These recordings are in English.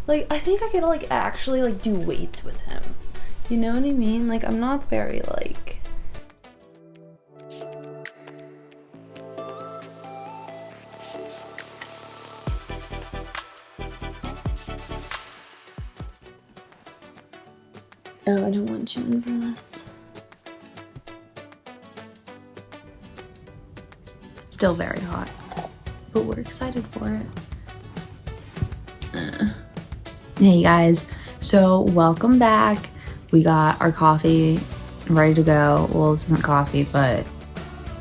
Like, I think I could, like, actually, like, do weights with him. You know what I mean? Like, I'm not very, like... Oh, I don't want you in for this. Still very hot, but we're excited for it. Hey guys, so welcome back. We got our coffee ready to go. Well, this isn't coffee, but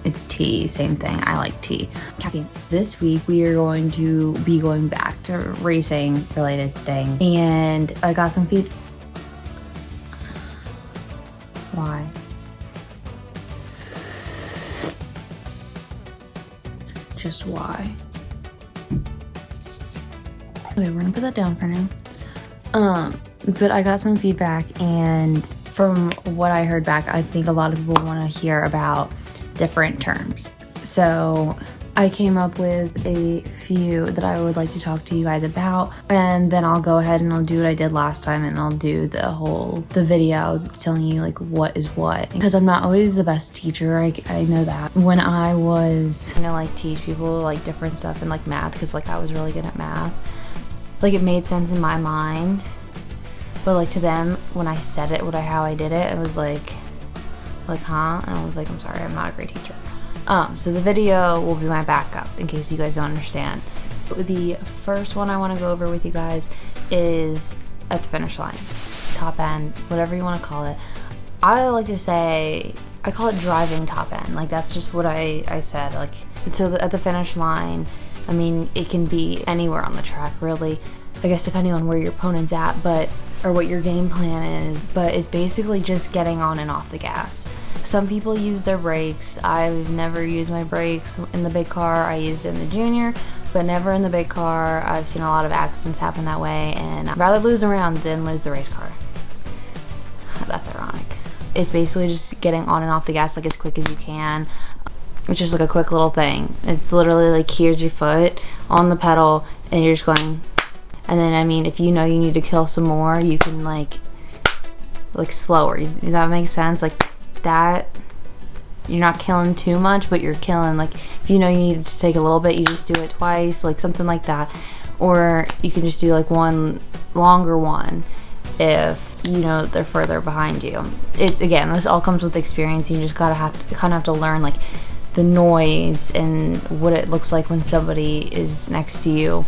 it's tea, same thing. I like tea. Caffeine. This week we are going to be going back to racing related things, and I got some feedback. Why? Just why? Okay, we're gonna put that down for now. But I got some feedback, and from what I heard back, I think a lot of people want to hear about different terms. So I came up with a few that I would like to talk to you guys about, and then I'll go ahead and I'll do what I did last time, and I'll do the video telling you like what is what, because I'm not always the best teacher. I know that. When I was gonna like teach people like different stuff in like math, because like I was really good at math, like it made sense in my mind, but like to them when I said it, how I did it, it was like huh? And I was like, I'm sorry, I'm not a great teacher. So the video will be my backup in case you guys don't understand. The first one I want to go over with you guys is at the finish line, top end, whatever you want to call it. I like to say, I call it driving top end. Like that's just what I said. Like, so at the finish line, I mean, it can be anywhere on the track really. I guess depending on where your opponent's at, or what your game plan is, but it's basically just getting on and off the gas. Some people use their brakes. I've never used my brakes in the big car. I used it in the junior, but never in the big car. I've seen a lot of accidents happen that way, and I'd rather lose a round than lose the race car. That's ironic. It's basically just getting on and off the gas like as quick as you can. It's just like a quick little thing. It's literally like here's your foot on the pedal and you're just going. And then, I mean, if you know you need to kill some more, you can like slower. Does that make sense? Like that, you're not killing too much, but you're killing, like if you know you need to take a little bit, you just do it twice, like something like that. Or you can just do like one longer one if you know they're further behind you. Again, this all comes with experience. You just kind of have to learn like the noise and what it looks like when somebody is next to you.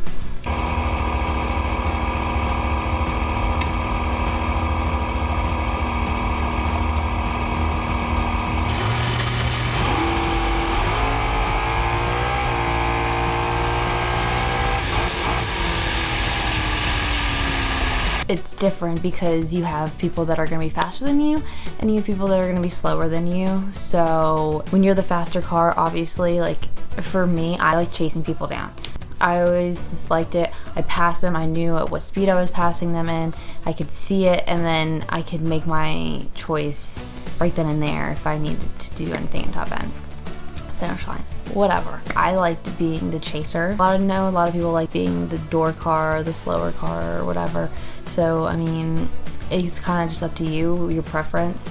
It's different because you have people that are going to be faster than you and you have people that are going to be slower than you. So when you're the faster car, obviously, like for me, I like chasing people down. I always liked it. I passed them. I knew at what speed I was passing them in. I could see it, and then I could make my choice right then and there if I needed to do anything in top end. Finish line, whatever. I liked being the chaser. A lot of people like being the door car, the slower car, or whatever. So I mean, it's kind of just up to you, your preference.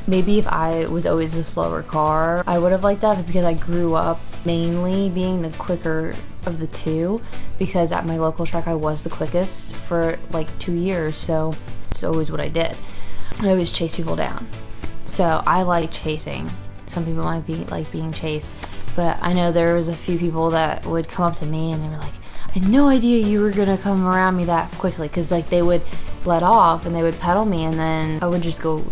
Maybe if I was always a slower car, I would have liked that, but because I grew up mainly being the quicker of the two, because at my local track I was the quickest for like 2 years, so it's always what I did. I always chase people down. So I like chasing. Some people might be like being chased, but I know there was a few people that would come up to me and they were like, I had no idea you were gonna come around me that quickly, because like they would let off and they would pedal me and then I would just go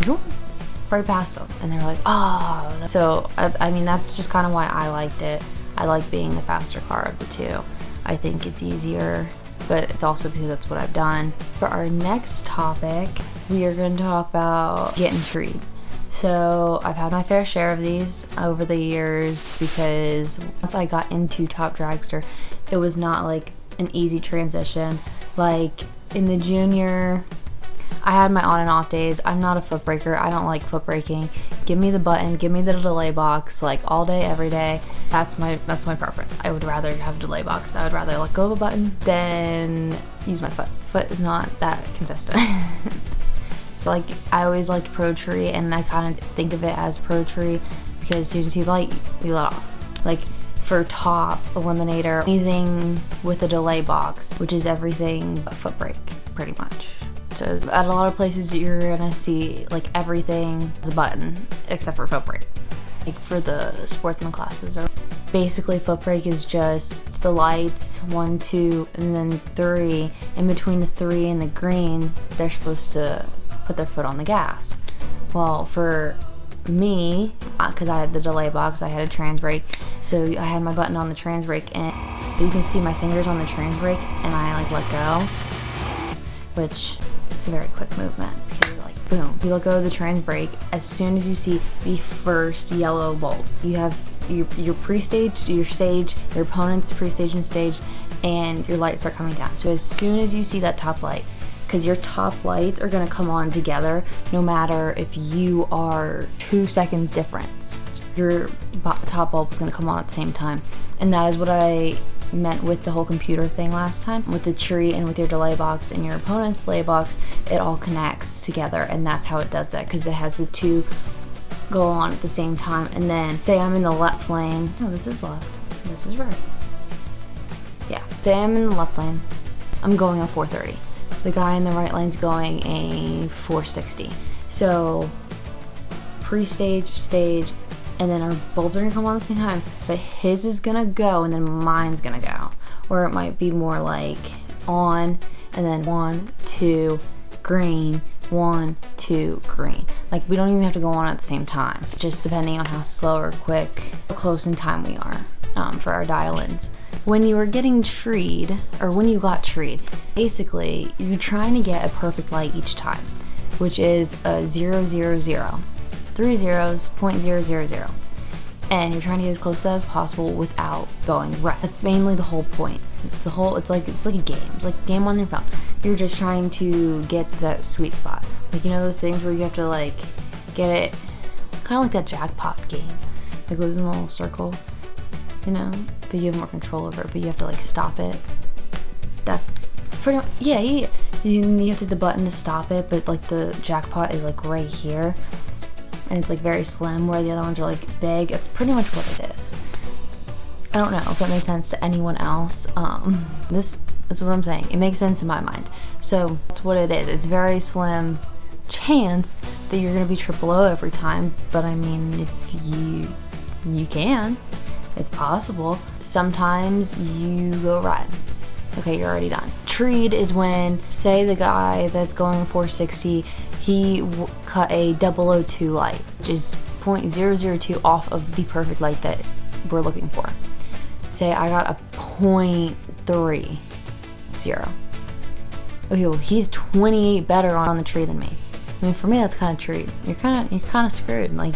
right past them and they're like, oh. So I mean, that's just kind of why I liked it. I like being the faster car of the two. I think it's easier, but it's also because that's what I've done. For our next topic, we are going to talk about getting treed. So I've had my fair share of these over the years, because once I got into Top Dragster, it was not like an easy transition. Like in the junior, I had my on and off days. I'm not a foot breaker. I don't like foot breaking. Give me the button, give me the delay box, like all day, every day. That's my preference. I would rather have a delay box. I would rather let go of a button than use my foot. Foot is not that consistent. So like I always liked Pro Tree, and I kind of think of it as Pro Tree because as soon as you see the light, you let off. Like for top, eliminator, anything with a delay box, which is everything but foot brake, pretty much. So at a lot of places you're gonna see like everything is a button except for foot brake. Like for the sportsman classes, or basically foot brake is just the lights, 1, 2, and then 3. In between the 3 and the green, they're supposed to put their foot on the gas. Well, for me, because I had the delay box, I had a trans brake, so I had my button on the trans brake, and you can see my fingers on the trans brake, and I like let go, which it's a very quick movement because you're like boom, you let go of the trans brake. As soon as you see the first yellow bulb, you have your pre-staged, your stage, your opponent's pre-staged and staged, and your lights start coming down. So as soon as you see that top light, because your top lights are going to come on together no matter if you are 2 seconds difference, your top bulb is going to come on at the same time. And that is what I meant with the whole computer thing last time. With the tree and with your delay box and your opponent's delay box, it all connects together, and that's how it does that, because it has the 2 go on at the same time. And then say I'm in the left lane. No, this is left. This is right. Yeah. Say I'm in the left lane. I'm going a 430. The guy in the right lane's going a 460. So pre-stage, stage, and then our bulbs are gonna come on at the same time, but his is gonna go and then mine's gonna go. Or it might be more like on and then 1, 2, green, 1, 2, green. Like we don't even have to go on at the same time, just depending on how slow or quick or close in time we are for our dial-ins. When you were getting treed, or when you got treed, basically you're trying to get a perfect light each time, which is a 0, 0, 0. 3 zeros, 0.000. And you're trying to get as close to that as possible without going red. That's mainly the whole point. It's like a game. It's like a game on your phone. You're just trying to get that sweet spot. Like, you know those things where you have to like get it, kind of like that jackpot game. It goes in a little circle, you know, but you have more control over it, but you have to like stop it. That's pretty much, yeah. You have to hit the button to stop it, but like the jackpot is like right here. And it's like very slim, where the other ones are like big. That's pretty much what it is. I don't know if that makes sense to anyone else. This is what I'm saying. It makes sense in my mind. So that's what it is. It's very slim chance that you're gonna be triple O every time. But I mean, if you can, it's possible. Sometimes you go red. Okay, you're already done. Treed is when, say the guy that's going 460, he cut a 002 light, which is 0.002 off of the perfect light that we're looking for. Say I got a 0.30. Okay, well he's 28 better on the tree than me. I mean, for me that's kind of treed. You're kind of screwed. Like,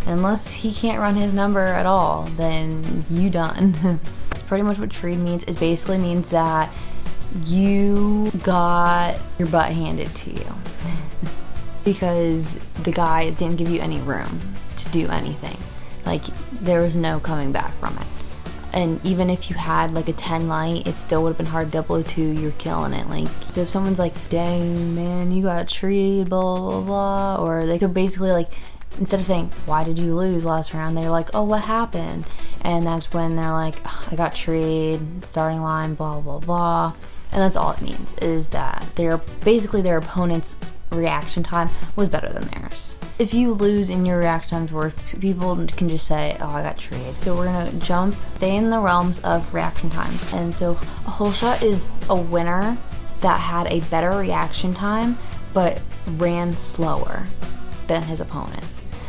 unless he can't run his number at all, then you done. That's pretty much what treed means. It basically means that you got your butt handed to you because the guy didn't give you any room to do anything. Like, there was no coming back from it. And even if you had like a 10 light, it still would have been hard. 002, you're killing it. Like, so if someone's like, dang man, you got treed, blah blah blah, or they could basically like, instead of saying, why did you lose last round, they're like, oh, what happened? And that's when they're like, I got treed, starting line, blah blah blah. And that's all it means, is that their opponent's reaction time was better than theirs. If you lose in your reaction times, where people can just say, oh, I got treed. So we're gonna stay in the realms of reaction times. And so a whole shot is a winner that had a better reaction time, but ran slower than his opponent.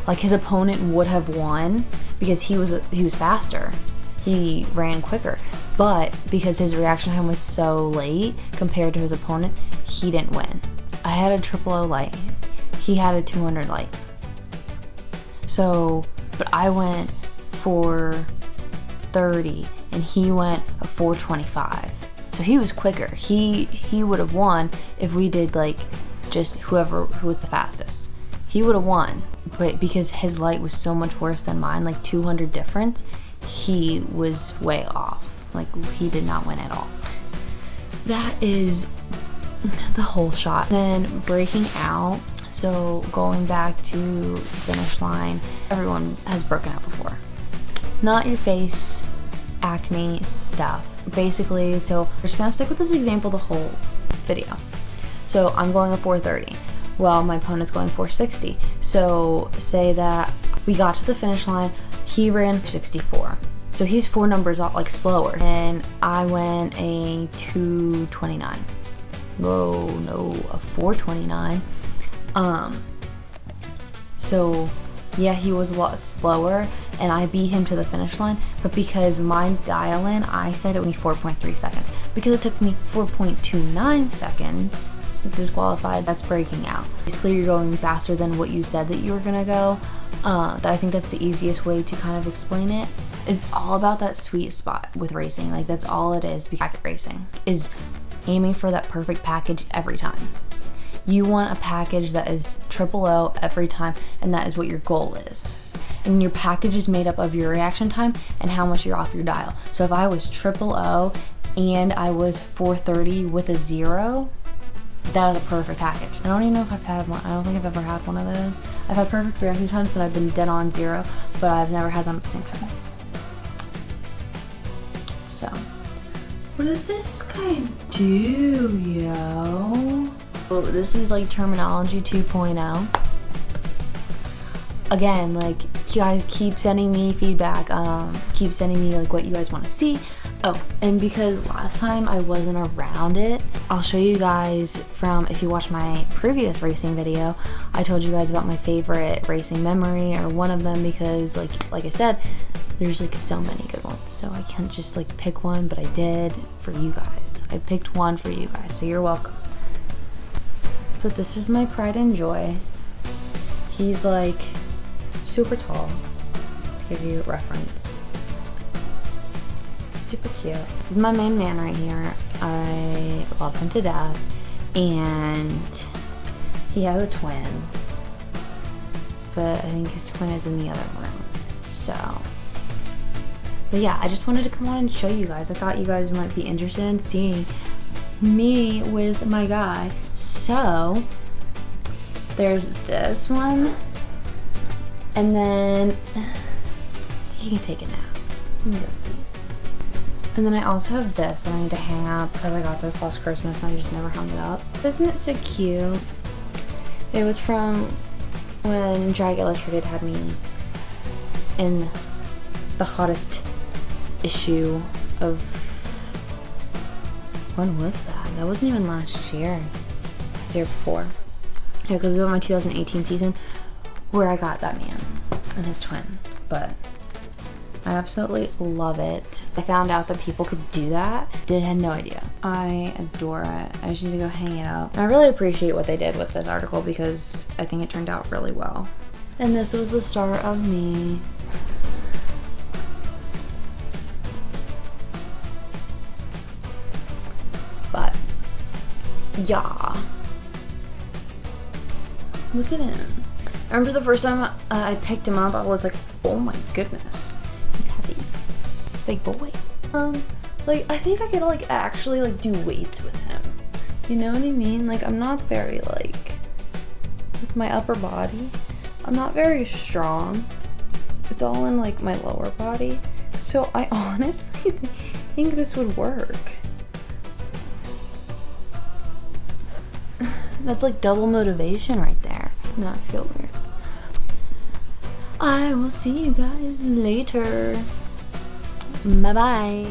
Like, his opponent would have won because he was faster. He ran quicker. But because his reaction time was so late compared to his opponent, he didn't win. I had a 000 light. He had a 200 light. So, but I went 430 and he went a 425. So he was quicker. He would have won if we did like just who was the fastest. He would have won, but because his light was so much worse than mine, like 200 difference, he was way off. Like, he did not win at all. That is the whole shot. Then breaking out, so going back to finish line, everyone has broken out before. Not your face, acne stuff. Basically, so we're just gonna stick with this example the whole video. So I'm going a 430. Well, my opponent's going 460. So say that we got to the finish line, he ran 64. So he's 4 numbers off, like slower. And I went a 229. Whoa, no, a 429. So yeah, he was a lot slower and I beat him to the finish line, but because my dial-in, I said it would be 4.3 seconds. Because it took me 4.29 seconds, disqualified, that's breaking out. Basically, you're going faster than what you said that you were gonna go. I think that's the easiest way to kind of explain it. It's all about that sweet spot with racing. Like, that's all it is. Packet racing is aiming for that perfect package every time. You want a package that is triple O every time, and that is what your goal is. And your package is made up of your reaction time and how much you're off your dial. So if I was triple O and I was 430 with a 0, that is a perfect package. I don't even know if I've had one. I don't think I've ever had one of those. I've had perfect reaction times and I've been dead on 0, but I've never had them at the same time. So, what did this guy do, yo? Well, this is like terminology 2.0. Again, like, you guys keep sending me feedback, keep sending me like what you guys want to see. Oh, and because last time I wasn't around it, I'll show you guys from, if you watched my previous racing video, I told you guys about my favorite racing memory, or one of them, because like I said, there's like so many good ones, so I can't just like pick one, but I did for you guys. I picked one for you guys, so you're welcome. But this is my pride and joy. He's like super tall, to give you a reference. Super cute. This is my main man right here. I love him to death, and he has a twin, but I think his twin is in the other room. So, but yeah, I just wanted to come on and show you guys. I thought you guys might be interested in seeing me with my guy. So there's this one, and then he can take a nap. Let me go see. And then I also have this that I need to hang up because I got this last Christmas and I just never hung it up. Isn't it so cute? It was from when Drag Illustrated had me in the hottest issue of, when was that? That wasn't even last year. It was the year before. Yeah, because it was my 2018 season where I got that man and his twin. But I absolutely love it. I found out that people could do that. Had no idea. I adore it. I just need to go hang it up. And I really appreciate what they did with this article because I think it turned out really well. And this was the start of me. But yeah. Look at him. I remember the first time I picked him up, I was like, oh my goodness. He's heavy. He's a big boy. Like, I think I could like actually like do weights with him. You know what I mean? Like, I'm not very like, with my upper body, I'm not very strong. It's all in like my lower body. So I honestly think this would work. That's like double motivation right there. No, I feel weird. I will see you guys later. Bye bye.